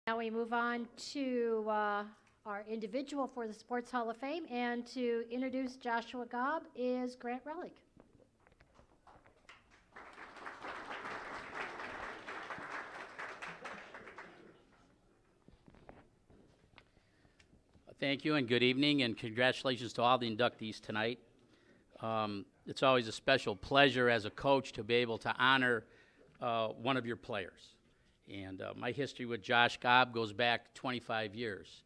Now we move on to our individual for the Sports Hall of Fame, and to introduce Joshua Gaub is Grant Relic. Thank you and good evening, and congratulations to all the inductees tonight. It's always a special pleasure as a coach to be able to honor one of your players. And my history with Josh Gaub goes back 25 years.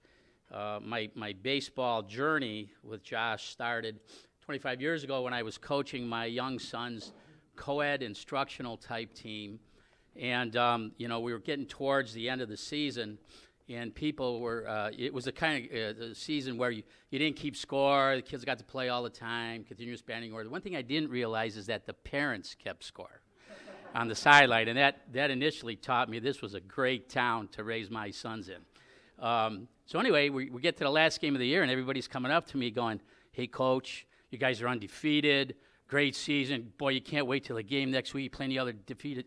My baseball journey with Josh started 25 years ago when I was coaching my young son's co-ed instructional type team. And, we were getting towards the end of the season, and people were, it was a kind of season where you didn't keep score. The kids got to play all the time, continuous batting order. One thing I didn't realize is that the parents kept score on the sideline, and that initially taught me this was a great town to raise my sons in. So anyway, we get to the last game of the year, and everybody's coming up to me going, "Hey, Coach, you guys are undefeated. Great season. Boy, you can't wait till the game next week. You're playing the other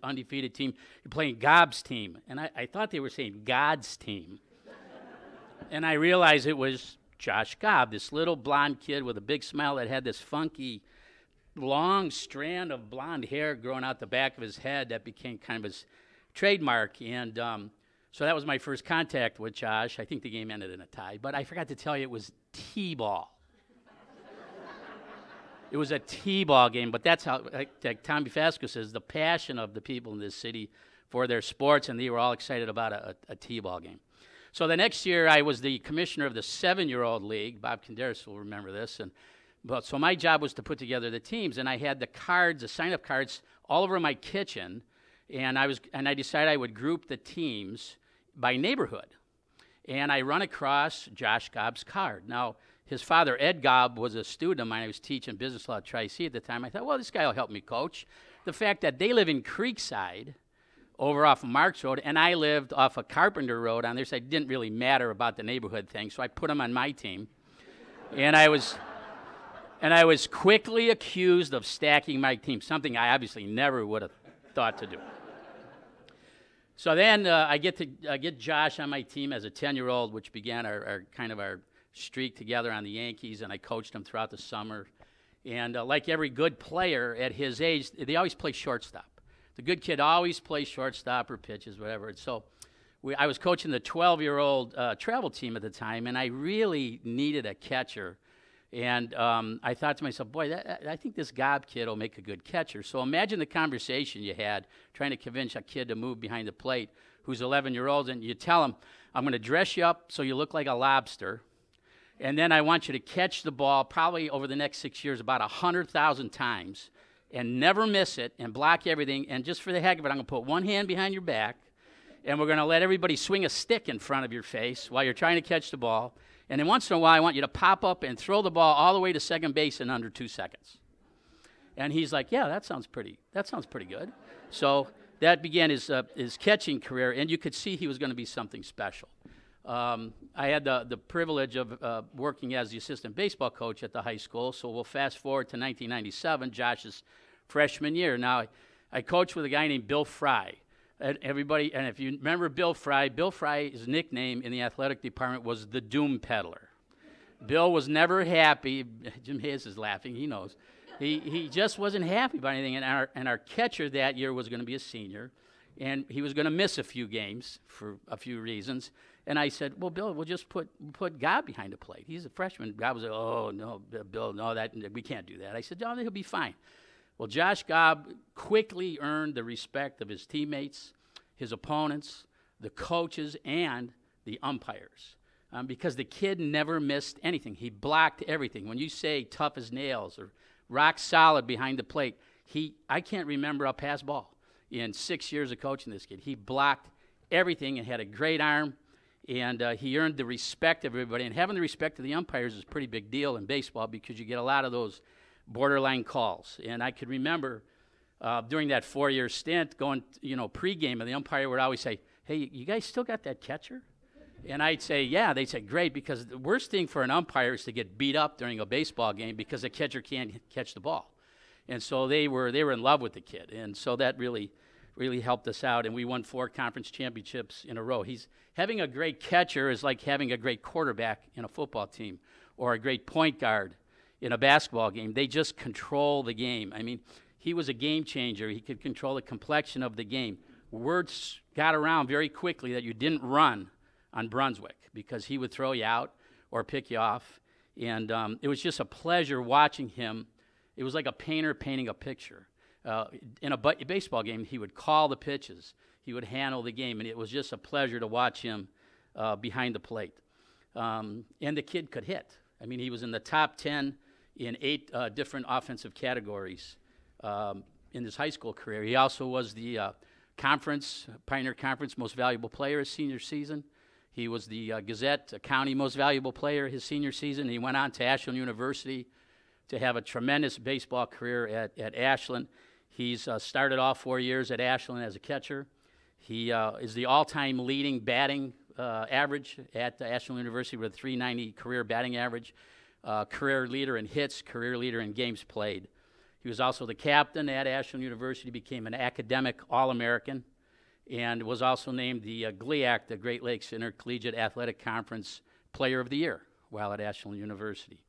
undefeated team. You're playing Gaub's team." And I thought they were saying God's team. And I realized it was Josh Gaub, this little blonde kid with a big smile that had this funky, long strand of blonde hair growing out the back of his head that became kind of his trademark. And so that was my first contact with Josh. I think the game ended in a tie. But I forgot to tell you it was T-ball. It was a T-ball game, but that's how, like Tommy Fasco says, the passion of the people in this city for their sports, and they were all excited about a T-ball game. So the next year, I was the commissioner of the 7-year-old league. Bob Kinderis will remember this. So my job was to put together the teams, and I had the cards, the sign-up cards, all over my kitchen, and I decided I would group the teams by neighborhood. And I run across Josh Gaub's card. Now, his father, Ed Gaub, was a student of mine. I was teaching business law at Tri-C at the time. I thought, well, this guy will help me coach. The fact that they live in Creekside, over off of Marks Road, and I lived off of Carpenter Road on their side, didn't really matter about the neighborhood thing, so I put him on my team. And I was quickly accused of stacking my team, something I obviously never would have thought to do. So then I get Josh on my team as a 10-year-old, which began our streak together on the Yankees, and I coached him throughout the summer. And like every good player at his age, they always play shortstop. The good kid always plays shortstop or pitches, whatever. And so I was coaching the 12-year-old travel team at the time, and I really needed a catcher. And I thought to myself, boy, I think this Gaub kid will make a good catcher. So imagine the conversation you had trying to convince a kid to move behind the plate who's 11-year-old, and you tell him, "I'm going to dress you up so you look like a lobster, and then I want you to catch the ball probably over the next 6 years about 100,000 times and never miss it and block everything. And just for the heck of it, I'm going to put one hand behind your back, and we're going to let everybody swing a stick in front of your face while you're trying to catch the ball. And then once in a while, I want you to pop up and throw the ball all the way to second base in under 2 seconds." And he's like, "Yeah, that sounds pretty good." So that began his catching career, and you could see he was going to be something special. I had the privilege of working as the assistant baseball coach at the high school, so we'll fast forward to 1997, Josh's freshman year. Now, I coached with a guy named Bill Fry. And if you remember Bill Fry's nickname in the athletic department was the Doom Peddler. Bill was never happy. Jim Hayes is laughing, he knows. He just wasn't happy about anything, and our catcher that year was going to be a senior, and he was going to miss a few games for a few reasons. And I said, "Well, Bill, we'll just put Gaub behind the plate. He's a freshman." Gaub was like, "Oh, no, Bill, no, we can't do that." I said, "No, he'll be fine." Well, Josh Gaub quickly earned the respect of his teammates, his opponents, the coaches, and the umpires because the kid never missed anything. He blocked everything. When you say tough as nails or rock solid behind the plate, I can't remember a pass ball in 6 years of coaching this kid. He blocked everything and had a great arm, and he earned the respect of everybody. And having the respect of the umpires is a pretty big deal in baseball because you get a lot of those borderline calls. And I could remember during that 4-year stint going, pregame, and the umpire would always say, "Hey, you guys still got that catcher?" And I'd say, "Yeah." They'd say, "Great," because the worst thing for an umpire is to get beat up during a baseball game because the catcher can't catch the ball. And so they were in love with the kid. And so that really really helped us out, and we won 4 conference championships in a row. Having a great catcher is like having a great quarterback in a football team or a great point guard in a basketball game. They just control the game. I mean, he was a game changer. He could control the complexion of the game. Words got around very quickly that you didn't run on Brunswick because he would throw you out or pick you off. And it was just a pleasure watching him. It was like a painter painting a picture. In a baseball game, he would call the pitches. He would handle the game, and it was just a pleasure to watch him behind the plate. And the kid could hit. I mean, he was in the top 10 in 8 different offensive categories in his high school career. He also was the Pioneer Conference Most Valuable Player his senior season. He was the Gazette County Most Valuable Player his senior season. He went on to Ashland University to have a tremendous baseball career at Ashland. He's started off 4 years at Ashland as a catcher. He is the all-time leading batting average at Ashland University with a .390 career batting average, career leader in hits, career leader in games played. He was also the captain at Ashland University, became an academic All-American, and was also named the GLIAC, the Great Lakes Intercollegiate Athletic Conference Player of the Year while at Ashland University.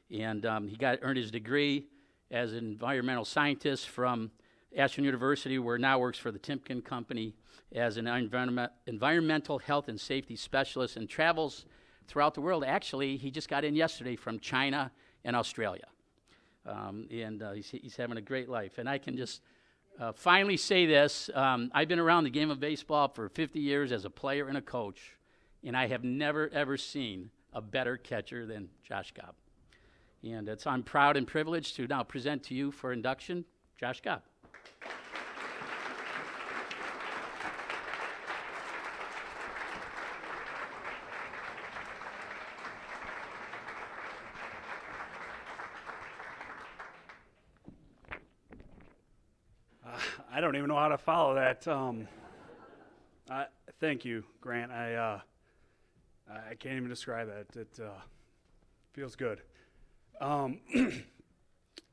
And he earned his degree as an environmental scientist from Ashland University, where now works for the Timken Company as an environmental health and safety specialist, and travels throughout the world. Actually, he just got in yesterday from China and Australia. He's having a great life. And I can just finally say this. I've been around the game of baseball for 50 years as a player and a coach, and I have never, ever seen a better catcher than Josh Gaub. And I'm proud and privileged to now present to you for induction, Josh Gaub. I don't even know how to follow that. Thank you, Grant. I can't even describe that. It feels good.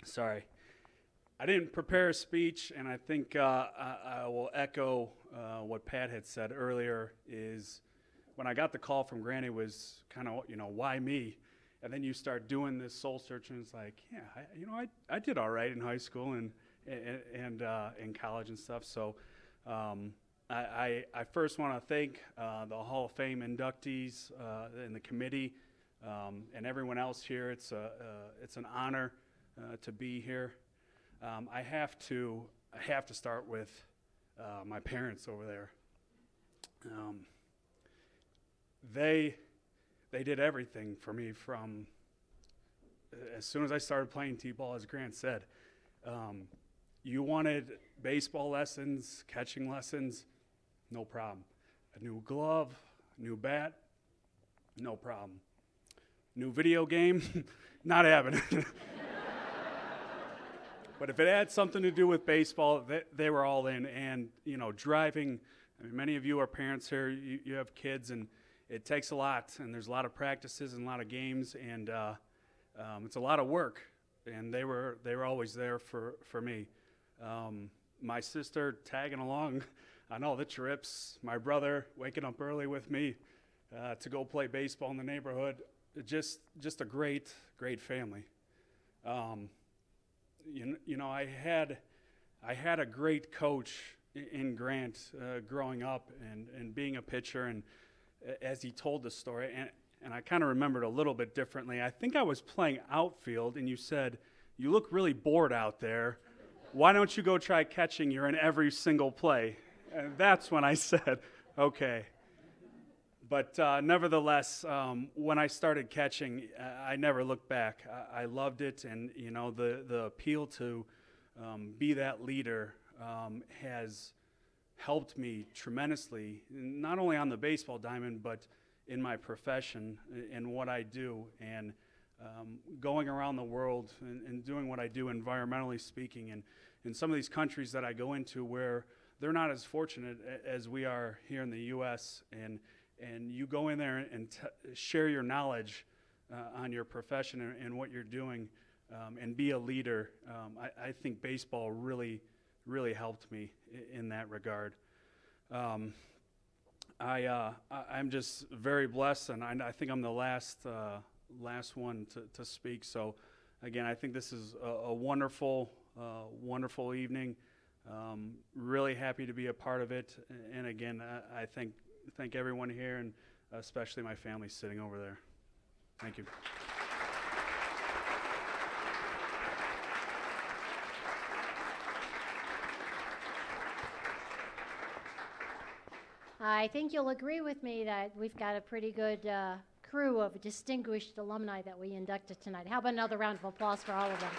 Sorry. I didn't prepare a speech, and I think I will echo what Pat had said earlier. Is when I got the call from Grant, it was kind of, why me? And then you start doing this soul searching. It's like, yeah, I did all right in high school and in college and stuff. So I first want to thank the Hall of Fame inductees and the committee and everyone else here. It's an honor to be here. I have to start with my parents over there. They did everything for me from as soon as I started playing t-ball, as Grant said. You wanted baseball lessons, catching lessons, no problem. A new glove, new bat, no problem. New video game, not having it. But if it had something to do with baseball, they were all in. And, driving, many of you are parents here, you have kids, and it takes a lot. And there's a lot of practices and a lot of games, and it's a lot of work. And they were always there for me. My sister tagging along on all the trips, my brother waking up early with me to go play baseball in the neighborhood. Just a great family. I had a great coach in Grant growing up and being a pitcher, and as he told the story, and I kind of remembered a little bit differently. I think I was playing outfield, and you said, "You look really bored out there. Why don't you go try catching? You're in every single play." And that's when I said, okay. But nevertheless, when I started catching, I never looked back. I loved it, and the appeal to be that leader has helped me tremendously, not only on the baseball diamond, but in my profession, in what I do, and going around the world and doing what I do environmentally speaking, and in some of these countries that I go into where they're not as fortunate as we are here in the U.S., and you go in there and share your knowledge on your profession and what you're doing, and be a leader. I think baseball really really helped me in that regard. I'm just very blessed, and I think I'm the last one to speak. So, again, I think this is a wonderful, wonderful evening. Really happy to be a part of it, and again, I thank everyone here, and especially my family sitting over there. Thank you. I think you'll agree with me that we've got a pretty good crew of distinguished alumni that we inducted tonight. How about another round of applause for all of them?